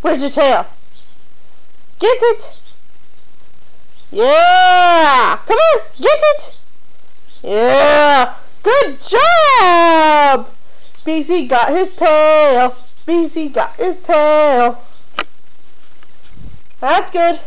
Where's your tail? Get it! Yeah! Come on! Get it! Yeah! Good job! BC got his tail. BC got his tail. That's good.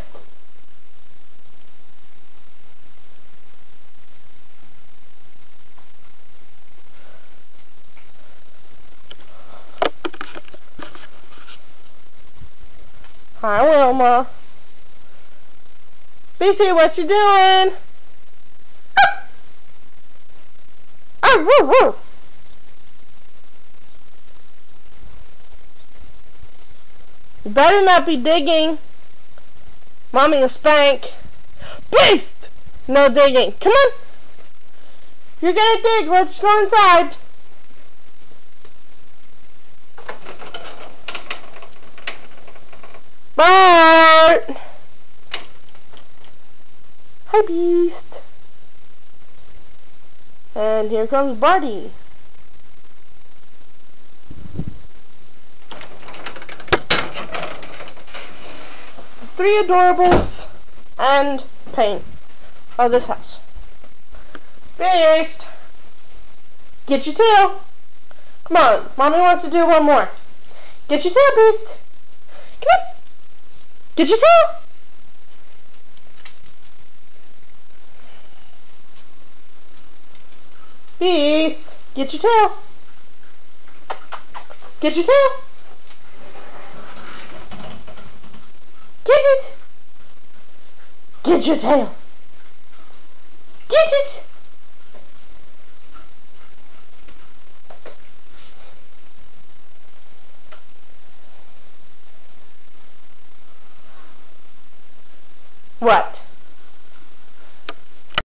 Hi, Wilma. BC, what you doing? Ah, woo, woo. You better not be digging. Mommy will spank. Beast! No digging. Come on. You're gonna dig. Let's go inside. Bart! Hi, Beast. And here comes Barty. Three adorables and paint of this house. Beast! Get your tail. Come on, Mommy wants to do one more. Get your tail, Beast. Come on. Get your tail. Beast, get your tail. Get your tail. Get it. Get your tail. Get it. What?